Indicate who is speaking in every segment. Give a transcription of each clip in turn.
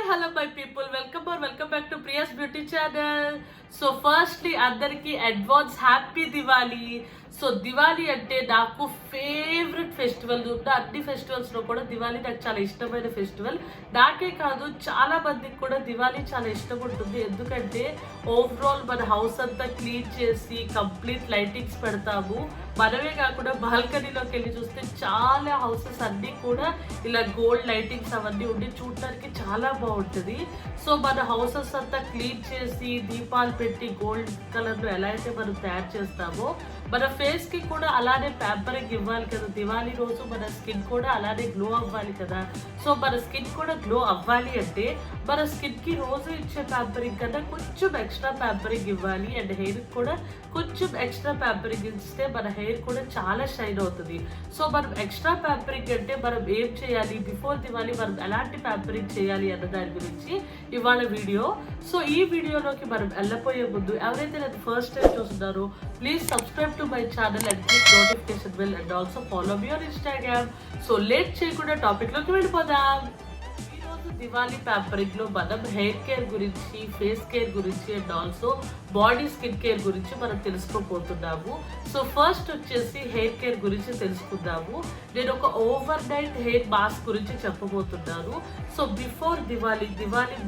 Speaker 1: hello my people, welcome back to Priya's beauty channel. So firstly అందరికి advance happy Diwali. So Diwali అంటే నాకు favourite festival. ఉన్న అన్ని festivals లో కూడా దివాలి నాకు చాలా ఇష్టమైన ఫెస్టివల్. నాకే కాదు చాలా మందికి కూడా దివాలి చాలా ఇష్టం ఉంటుంది. ఎందుకంటే ఓవరాల్ మన హౌస్ అంతా క్లీన్ చేసి కంప్లీట్ లైటింగ్స్ పెడతాము. మనమే కాకుండా బాల్కనీలోకి వెళ్ళి చూస్తే చాలా హౌసెస్ అన్నీ కూడా ఇలా గోల్డ్ లైటింగ్స్ అవన్నీ ఉండి చూడటానికి చాలా బాగుంటుంది. సో మన హౌసెస్ అంతా క్లీన్ చేసి దీపాలు పెట్టి గోల్డ్ కలర్లో ఎలా అయితే మనం తయారు చేస్తామో మన ఫేస్కి కూడా అలానే ప్యాంపరింగ్ ఇవ్వాలి కదా. దివాళీ రోజు మన స్కిన్ కూడా అలానే గ్లో అవ్వాలి కదా. సో మన స్కిన్ కూడా గ్లో అవ్వాలి అంటే మన స్కిన్కి రోజు ఇచ్చే ప్యాంపరింగ్ కన్నా కొంచెం ఎక్స్ట్రా ప్యాంపరింగ్ ఇవ్వాలి. అండ్ హెయిర్కి కూడా కొంచెం ఎక్స్ట్రా ప్యాంపరింగ్ ఇస్తే మన హెయిర్ కూడా చాలా షైన్ అవుతుంది. సో మనం ఎక్స్ట్రా ప్యాంపరింగ్ అంటే మనం ఏం చేయాలి, బిఫోర్ దివాళీ మనం ఎలాంటి ప్యాంపరింగ్ చేయాలి అన్న దాని గురించి ఇవాళ వీడియో. సో ఈ వీడియోలోకి మనం వెళ్ళపోయే ముందు ఎవరైతే నేను ఫస్ట్ టైం చూస్తున్నారో please subscribe to my channel and click notification bell and also follow me on Instagram. So let's చేయకుండా టాపిక్ లోకి వెళ్ళిపోదాం. ఈరోజు దివాళీ ప్యాంపరింగ్ లో మనం హెయిర్ కేర్ గురించి, ఫేస్ కేర్ గురించి and also body skin care గురించి మనం తెలుసుకోబోతున్నాము. సో ఫస్ట్ వచ్చేసి హెయిర్ కేర్ గురించి తెలుసుకుందాము. నేను ఒక ఓవర్ నైట్ హెయిర్ మాస్క్ గురించి చెప్పబోతున్నాను. సో బిఫోర్ దివాళీ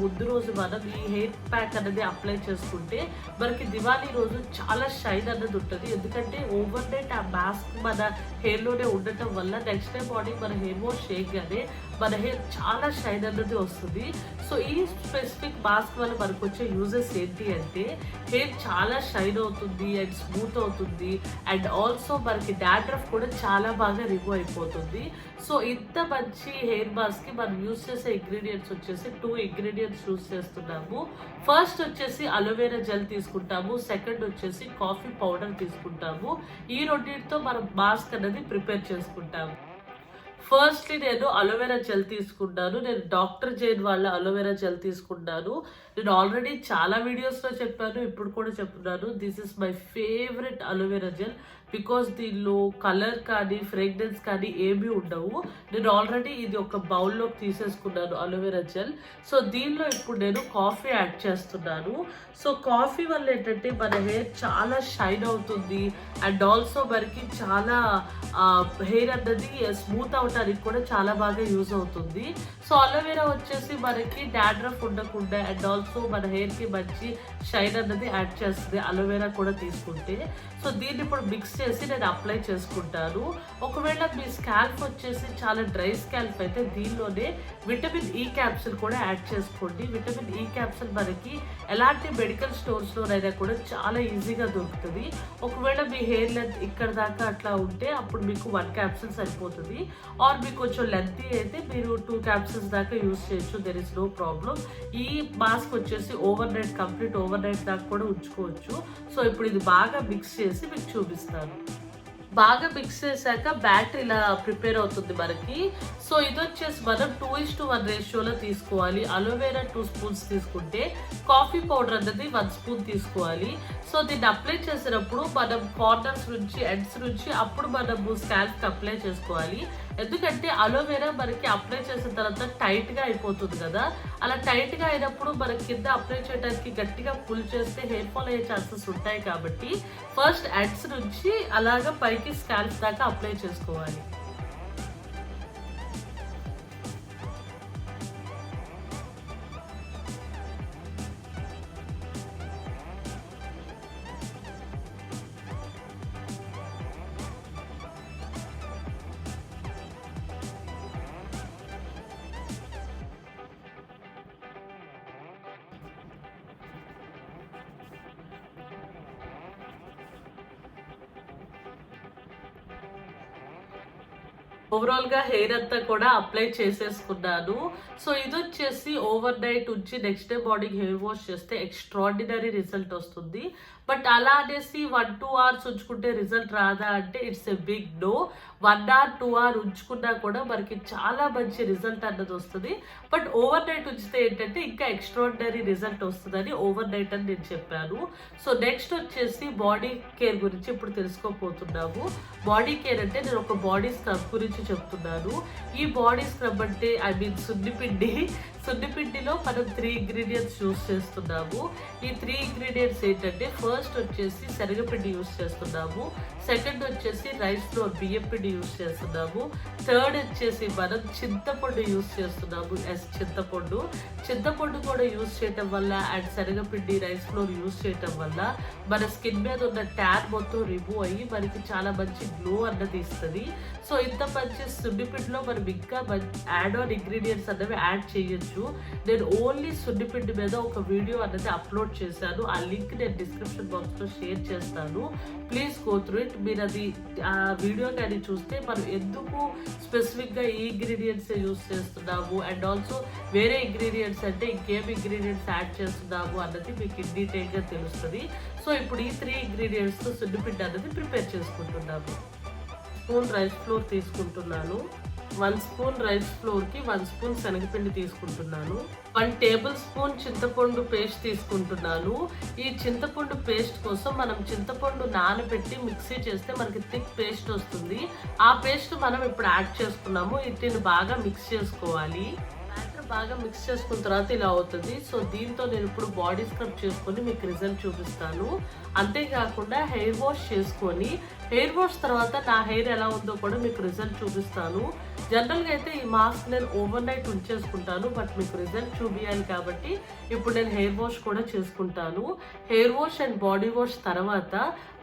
Speaker 1: ముందు రోజు మనం ఈ హెయిర్ ప్యాక్ అనేది అప్లై చేసుకుంటే మనకి దివాళీ రోజు చాలా షైన్ అన్నది ఉంటుంది. ఎందుకంటే ఓవర్ నైట్ ఆ మాస్క్ మన హెయిర్లోనే ఉండటం వల్ల నెక్స్ట్ డే మార్నింగ్ మన హెయిర్ వాష్ చేయగానే మన హెయిర్ చాలా షైన్ అన్నది వస్తుంది. సో ఈ స్పెసిఫిక్ మాస్క్ వల్ల మనకు వచ్చే యూజెస్ ఏంటి అంటే హెయిర్ చాలా షైన్ అవుతుంది అండ్ స్మూత్ అవుతుంది అండ్ ఆల్సో మనకి డాండ్రఫ్ కూడా చాలా బాగా రిమూవ్ అయిపోతుంది. సో ఇంత మంచి హెయిర్ మాస్క్ కి మనం యూజ్ చేసే ఇంగ్రీడియంట్స్ వచ్చేసి 2 ఇంగ్రీడియంట్స్ యూజ్ చేస్తున్నాము. ఫస్ట్ వచ్చేసి అలోవెరా జెల్ తీసుకుంటాము, సెకండ్ వచ్చేసి కాఫీ పౌడర్ తీసుకుంటాము. ఈ రెండింటితో మనం మాస్క్ అనేది ప్రిపేర్ చేసుకుంటాము. ఫస్ట్లీ నేను అలోవెరా జెల్ తీసుకున్నాను. నేను డాక్టర్ జైన్ వాళ్ళ అలోవెరా జెల్ తీసుకున్నాను. నేను ఆల్రెడీ చాలా వీడియోస్లో చెప్పాను, ఇప్పుడు కూడా చెప్తున్నాను. This is my favourite aloe vera gel because దీనిలో కలర్ కానీ ఫ్రేగ్రెన్స్ కానీ ఏమీ ఉండవు. నేను ఆల్రెడీ ఇది ఒక బౌల్లోకి తీసేసుకున్నాను అలోవెరా జెల్. సో దీనిలో ఇప్పుడు నేను కాఫీ యాడ్ చేస్తున్నాను. సో కాఫీ వల్ల ఏంటంటే మన హెయిర్ చాలా షైన్ అవుతుంది అండ్ ఆల్సో మనకి చాలా హెయిర్ అన్నది స్మూత్ అవడానికి కూడా చాలా బాగా యూజ్ అవుతుంది. సో అలోవెరా వచ్చేసి మనకి డాండ్రఫ్ ఉండకుండా అండ్ ఆల్సో మన హెయిర్కి మంచి షైన్ అన్నది యాడ్ చేస్తుంది అలోవెరా కూడా తీసుకుంటే. సో దీన్ని ఇప్పుడు మిక్స్ చేసి నేను అప్లై చేసుకుంటాను. ఒకవేళ మీ స్కాల్ప్ వచ్చేసి చాలా డ్రై స్కాల్ప్ అయితే దీనిలోనే విటమిన్ ఈ క్యాప్సూల్ కూడా యాడ్ చేసుకోండి. విటమిన్ ఈ క్యాప్సూల్ మనకి ఎలాంటి మెడికల్ స్టోర్స్లోనైనా కూడా చాలా ఈజీగా దొరుకుతుంది. ఒకవేళ మీ హెయిర్ లెంత్ ఇక్కడ దాకా అట్లా ఉంటే అప్పుడు మీకు 1 క్యాప్సూల్ సరిపోతుంది. ఆర్ మీకు కొంచెం లెంతీ అయితే మీరు 2 క్యాప్సూల్స్ దాకా యూజ్ చేయొచ్చు. There is no problem. ఈ మాస్క్ వచ్చేసి కంప్లీట్ ఓవర్ నైట్ దాకా కూడా ఉంచుకోవచ్చు. సో ఇప్పుడు ఇది బాగా మిక్స్ చేసి మీకు చూపిస్తాను. బాగా మిక్స్ చేశాక బ్యాటర్ ఇలా ప్రిపేర్ అవుతుంది మనకి. సో ఇది వచ్చేసి మనం 2:1 రేషియోలో తీసుకోవాలి. అలోవెరా 2 స్పూన్స్ తీసుకుంటే కాఫీ పౌడర్ అనేది 1 స్పూన్ తీసుకోవాలి. సో దీన్ని అప్లై చేసినప్పుడు మనం కార్నర్స్ నుంచి ఎండ్స్ నుంచి అప్పుడు మనము స్కాల్ప్కి అప్లై చేసుకోవాలి. ఎందుకంటే అలోవెరా మనకి అప్లై చేసిన తర్వాత టైట్గా అయిపోతుంది కదా. అలా టైట్గా అయినప్పుడు మనకి కింద అప్లై చేయడానికి గట్టిగా పుల్ చేస్తే హెయిర్ ఫాల్ అయ్యే ఛాన్సెస్ ఉంటాయి. కాబట్టి ఫస్ట్ ఎండ్స్ నుంచి అలాగా పైకి స్కాల్ప్ దాకా అప్లై చేసుకోవాలి. ఓవరాల్ గా హెయిర్ అంతా కూడా అప్లై చేసేసుకున్నాను. సో ఇది వచ్చేసి ఓవర్ నైట్ ఉంచి next day morning hair wash చేస్తే ఎక్స్ట్రాడినరీ రిజల్ట్ వస్తుంది. బట్ అలా అనేసి 1-2 hours ఉంచుకుంటే రిజల్ట్ రాదా అంటే it's a big no. 1 hour 2 hour ఉంచుకున్నా కూడా మనకి చాలా మంచి రిజల్ట్ అన్నది వస్తుంది. బట్ ఓవర్ నైట్ ఉంచితే ఏంటంటే ఇంకా ఎక్స్ట్రాడినరీ రిజల్ట్ వస్తుందని ఓవర్ నైట్ అని నేను చెప్పాను. సో నెక్స్ట్ వచ్చేసి బాడీ కేర్ గురించి ఇప్పుడు తెలుసుకోపోతున్నాము. బాడీ కేర్ అంటే నేను ఒక బాడీ స్క్రబ్ గురించి చెప్తున్నాను. ఈ బాడీ స్క్రబ్ అంటే ఐ మీన్ సున్నిపిండి. సో సున్నిపిండిలో మనం 3 ఇంగ్రీడియంట్స్ యూస్ చేస్తున్నాము. ఈ 3 ఇంగ్రీడియంట్స్ ఏంటంటే ఫస్ట్ వచ్చేసి శనగపిండి యూస్ చేస్తున్నాము, సెకండ్ వచ్చేసి రైస్ ఫ్లోర్ బియ్యం పిండి యూస్ చేస్తున్నాము, థర్డ్ వచ్చేసి మనం చింతపండు యూస్ చేస్తున్నాము. చింతపండు కూడా యూస్ చేయటం వల్ల అండ్ శనగపిండి రైస్ ఫ్లోర్ యూస్ చేయటం వల్ల మన స్కిన్ మీద ఉన్న ట్యాన్ మొత్తం రిమూవ్ అయ్యి మనకి చాలా మంచి గ్లో అన్నది ఇస్తుంది. సో ఇంత మంచి సున్నిపిండిలో మనం ఇంకా యాడ్ ఆన్ ఇంగ్రీడియంట్స్ అన్నవి యాడ్ చేయొచ్చు. నేను ఓన్లీ సున్నిపిండి మీద ఒక వీడియో అన్నది అప్లోడ్ చేశాను. ఆ లింక్ నేను డిస్క్రిప్షన్ బాక్స్లో షేర్ చేస్తాను. Please go through it. మీరు అది ఆ వీడియో కానీ చూస్తే మనం ఎందుకు స్పెసిఫిక్గా ఈ ఇంగ్రీడియంట్స్ యూస్ చేస్తున్నాము అండ్ ఆల్సో వేరే ఇంగ్రీడియంట్స్ అంటే ఇంకేం ఇంగ్రీడియంట్స్ యాడ్ చేస్తున్నాము అన్నది మీకు ఇన్ డీటెయిల్గా తెలుస్తుంది. సో ఇప్పుడు ఈ 3 ఇంగ్రీడియంట్స్తో సున్నిపిండి అన్నది ప్రిపేర్ చేసుకుంటున్నాము. స్పూన్ రైస్ ఫ్లోర్ తీసుకుంటున్నాను. 1 స్పూన్ రైస్ ఫ్లోర్కి 1 స్పూన్ శనగపిండి తీసుకుంటున్నాను. 1 టేబుల్ స్పూన్ చింతపండు పేస్ట్ తీసుకుంటున్నాను. ఈ చింతపండు పేస్ట్ కోసం మనం చింతపండు నానబెట్టి మిక్సీ చేస్తే మనకి థిక్ పేస్ట్ వస్తుంది. ఆ పేస్ట్ మనం ఇప్పుడు యాడ్ చేసుకున్నాము. వీటిని బాగా మిక్స్ చేసుకోవాలి. బాగా మిక్స్ చేసుకున్న తర్వాత ఇలా అవుతుంది. సో దీంతో నేను ఇప్పుడు బాడీ స్క్రబ్ చేసుకొని మీకు రిజల్ట్ చూపిస్తాను. అంతేకాకుండా హెయిర్ వాష్ చేసుకొని హెయిర్ వాష్ తర్వాత నా హెయిర్ ఎలా ఉందో కూడా మీకు రిజల్ట్ చూపిస్తాను. జనరల్గా అయితే ఈ మాస్క్ నేను ఓవర్ నైట్ ఉంచేసుకుంటాను, బట్ మీకు రిజల్ట్ చూపించాలి కాబట్టి ఇప్పుడు నేను హెయిర్ వాష్ కూడా చేసుకుంటాను. Hair wash and body wash తర్వాత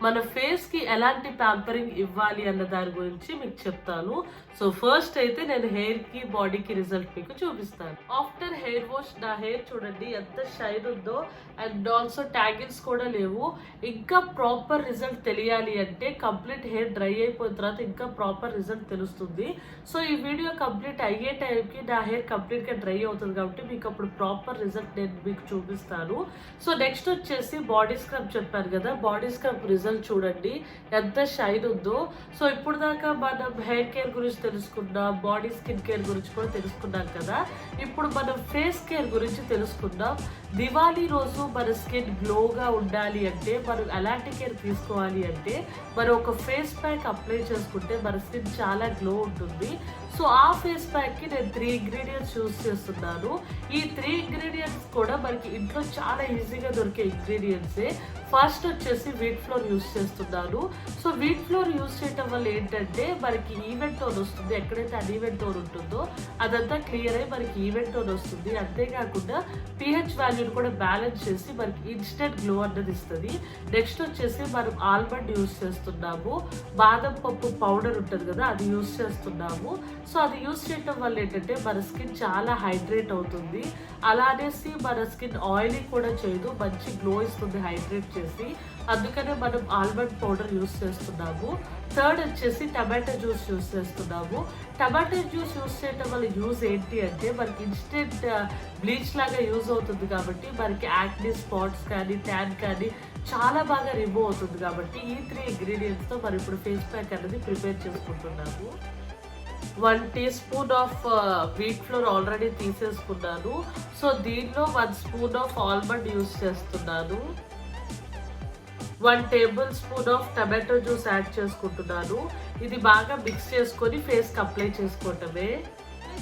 Speaker 1: మన ఫేస్కి ఎలాంటి ప్యాంపరింగ్ ఇవ్వాలి అన్న దాని గురించి మీకు చెప్తాను. సో ఫస్ట్ అయితే నేను హెయిర్కి బాడీకి రిజల్ట్ మీకు చూపిస్తాను. ఆఫ్టర్ హెయిర్ వాష్ నా హెయిర్ చూడండి ఎంత షైన్ ఉందో అండ్ ఆల్సో ట్యాగిల్స్ కూడా లేవు. ఇంకా ప్రాపర్ రిజల్ట్ తెలియాలి అంటే కంప్లీట్ హెయిర్ డ్రై అయిపోయిన తర్వాత ఇంకా ప్రాపర్ రిజల్ట్ తెలుస్తుంది. సో ఈ వీడియో కంప్లీట్ అయ్యే టైంకి నా హెయిర్ కంప్లీట్గా డ్రై అవుతుంది కాబట్టి మీకు అప్పుడు ప్రాపర్ రిజల్ట్ నేను మీకు చూపిస్తాను. సో నెక్స్ట్ వచ్చేసి బాడీ స్క్రబ్ చెప్పాను కదా, బాడీ స్క్రబ్ రిజల్ట్ చూడండి ఎంత షైన్ ఉందో. సో ఇప్పుడు దాకా మనం హెయిర్ కేర్ గురించి తెలుసుకున్నాం, బాడీ స్కిన్ కేర్ గురించి కూడా తెలుసుకున్నాం కదా. ఇప్పుడు మనం ఫేస్ కేర్ గురించి తెలుసుకుందాం. దివాళీ రోజు మన స్కిన్ గ్లోగా ఉండాలి అంటే మనం ఎలాంటి కేర్ తీసుకోవాలి అంటే మనం ఒక ఫేస్ ప్యాక్ అప్లై చేసుకుంటే మన స్కిన్ చాలా గ్లో ఉంటుంది. సో ఆ ఫేస్ ప్యాక్కి నేను 3 ఇంగ్రీడియంట్స్ యూస్ చేస్తున్నాను. ఈ 3 ఇంగ్రీడియంట్స్ కూడా మనకి ఇంట్లో చాలా ఈజీగా దొరికే ఇంగ్రీడియంట్సే. ఫస్ట్ వచ్చేసి వీట్ ఫ్లోర్ యూస్ చేస్తున్నాను. సో వీట్ ఫ్లోర్ యూస్ చేయటం వల్ల ఏంటంటే మనకి ఈవెంట్ టోన్ వస్తుంది. ఎక్కడైతే అన్ఈవెంట్ టోన్ ఉంటుందో అదంతా క్లియర్ అయ్యి మనకి ఈవెంట్ టోన్ వస్తుంది. అంతేకాకుండా pH వాల్యూని కూడా బ్యాలెన్స్ చేసి మనకి ఇన్స్టెంట్ గ్లో అన్నది ఇస్తుంది. నెక్స్ట్ వచ్చేసి మనం ఆల్మండ్ యూస్ చేస్తున్నాము. బాదం పప్పు పౌడర్ ఉంటుంది కదా, అది యూస్ చేస్తున్నాము. సో అది యూస్ చేయటం వల్ల ఏంటంటే మన స్కిన్ చాలా హైడ్రేట్ అవుతుంది. అలానేసి మన స్కిన్ ఆయిలీ కూడా చేయదు, మంచి గ్లో ఇస్తుంది హైడ్రేట్ చేసి. అందుకనే మనం ఆల్మండ్ పౌడర్ యూస్ చేస్తున్నాము. థర్డ్ వచ్చేసి టమాటో జ్యూస్ యూస్ చేస్తున్నాము. టమాటో జ్యూస్ యూస్ చేయటం వల్ల యూజ్ ఏంటి అంటే మనకి ఇన్స్టెంట్ బ్లీచ్ లాగా యూజ్ అవుతుంది కాబట్టి మనకి యాక్నీ స్పాట్స్ కానీ ట్యాన్ కానీ చాలా బాగా రిమూవ్ అవుతుంది. కాబట్టి ఈ 3 ఇంగ్రీడియంట్స్తో మనం ఇప్పుడు ఫేస్ ప్యాక్ అనేది ప్రిపేర్ చేసుకుంటున్నాము. 1 teaspoon of wheat flour already తీసేసుకున్నాను. సో దీనిలో 1 స్పూన్ ఆఫ్ ఆల్మండ్ యూస్ చేస్తున్నాను. 1 tablespoon of tomato juice add చేసుకుంటున్నాను. ఇది బాగా మిక్స్ చేసుకొని ఫేస్కి అప్లై చేసుకోవటమే.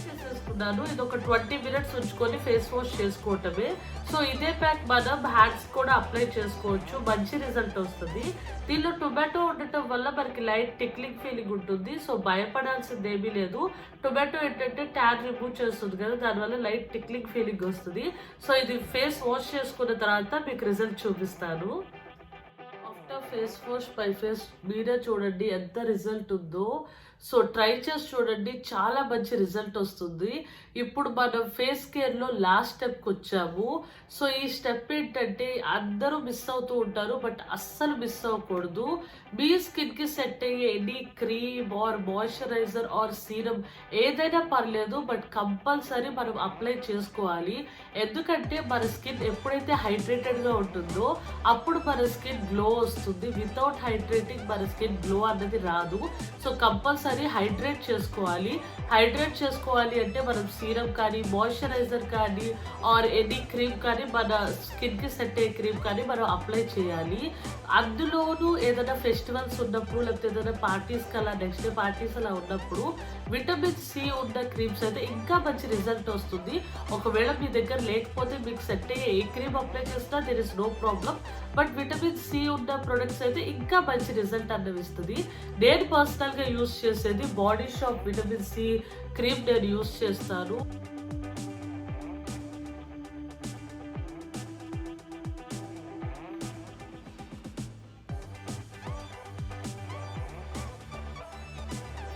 Speaker 1: చేసేసుకున్నాను. ఇది ఒక 20 మినిట్స్ ఉంచుకొని ఫేస్ వాష్ చేసుకోవటమే. సో ఇదే ప్యాక్ మనం హ్యాండ్స్ కూడా అప్లై చేసుకోవచ్చు, మంచి రిజల్ట్ వస్తుంది. దీనిలో టొమాటో ఉండటం వల్ల మనకి లైట్ టిక్లింగ్ ఫీలింగ్ ఉంటుంది. సో భయపడాల్సింది ఏమీ లేదు. టొమాటో ఏంటంటే ట్యాన్ రిమూవ్ చేస్తుంది కదా, దానివల్ల లైట్ టిక్లింగ్ ఫీలింగ్ వస్తుంది. సో ఇది ఫేస్ వాష్ చేసుకున్న తర్వాత మీకు రిజల్ట్ చూపిస్తాను. After face wash by face మీరే చూడండి ఎంత రిజల్ట్ ఉందో. సో ట్రై చేసి చూడండి, చాలా మంచి రిజల్ట్ వస్తుంది. ఇప్పుడు మనం ఫేస్ కేర్లో లాస్ట్ స్టెప్కి వచ్చాము. సో ఈ స్టెప్ ఏంటంటే అందరూ మిస్ అవుతూ ఉంటారు, బట్ అస్సలు మిస్ అవ్వకూడదు. మీ స్కిన్కి సెట్ అయ్యే any cream or moisturiser or serum ఏదైనా పర్లేదు, బట్ కంపల్సరీ మనం అప్లై చేసుకోవాలి. ఎందుకంటే మన స్కిన్ ఎప్పుడైతే హైడ్రేటెడ్గా ఉంటుందో అప్పుడు మన స్కిన్ గ్లో వస్తుంది. వితౌట్ హైడ్రేటింగ్ మన స్కిన్ గ్లో అన్నది రాదు. సో కంపల్సరీ కంపల్సరీ హైడ్రేట్ చేసుకోవాలి అంటే మనం సీరం కానీ మాయిశ్చరైజర్ కానీ ఆర్ ఎనీ క్రీమ్ కానీ మన స్కిన్కి సెట్ అయ్యే క్రీమ్ కానీ మనం అప్లై చేయాలి. అందులోనూ ఏదైనా ఫెస్టివల్స్ ఉన్నప్పుడు లేకపోతే ఏదైనా పార్టీస్ అలా నెక్స్ట్ డే పార్టీస్ అలా ఉన్నప్పుడు విటమిన్ సి ఉన్న క్రీమ్స్ అయితే ఇంకా మంచి రిజల్ట్ వస్తుంది. ఒకవేళ మీ దగ్గర లేకపోతే మీకు సెట్ అయ్యే ఏ క్రీమ్ అప్లై చేసినా there is no problem. But vitamin C ఉన్న ప్రొడక్ట్స్ అయితే ఇంకా మంచి రిజల్ట్ అనిపిస్తుంది. నేను పర్సనల్గా యూస్ చేసేది Body Shop vitamin C cream నేను యూస్ చేస్తాను.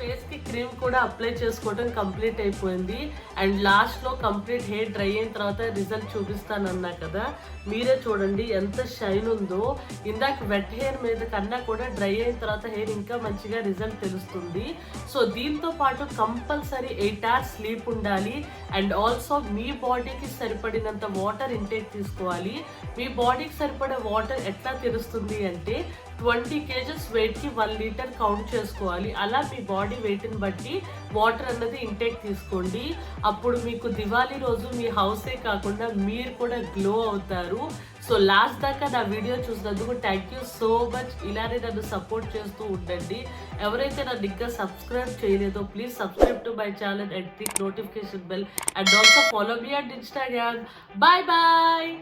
Speaker 1: ఫేస్ కి క్రీమ్ కూడా అప్లై చేసుకోవడం కంప్లీట్ అయిపోయింది. అండ్ లాస్ట్ లో కంప్లీట్ హెయిర్ డ్రై అయిన తర్వాత రిజల్ట్ చూపిస్తానన్నా కదా, మీరే చూడండి ఎంత షైన్ ఉందో. ఇందాక వెట్ హెయిర్ మీద కన్నా కూడా డ్రై అయిన తర్వాత హెయిర్ ఇంకా మంచిగా రిజల్ట్ తెలుస్తుంది. సో దీంతో పాటు కంపల్సరీ 8 hours స్లీప్ ఉండాలి. అండ్ ఆల్సో మీ బాడీకి సరిపడినంత వాటర్ ఇంటేక్ తీసుకోవాలి. మీ బాడీకి సరిపడే వాటర్ ఎట్లా తెలుస్తుంది అంటే 20 kgs వెయిట్కి 1 లీటర్ కౌంట్ చేసుకోవాలి. అలా మీ బాడీ వెయిట్ని బట్టి వాటర్ అన్నది ఇంటేక్ తీసుకోండి. అప్పుడు మీకు దివాళీ రోజు మీ హౌసే కాకుండా మీరు కూడా గ్లో అవుతారు. సో లాస్ట్ దాకా నా వీడియో చూసినందుకు థ్యాంక్ యూ సో మచ్. ఇలానే నన్ను సపోర్ట్ చేస్తూ ఉండండి. ఎవరైతే నన్ను ఇంకా సబ్స్క్రైబ్ చేయలేదో please subscribe to my channel and click notification bell and also follow me and Instagram. Bye bye.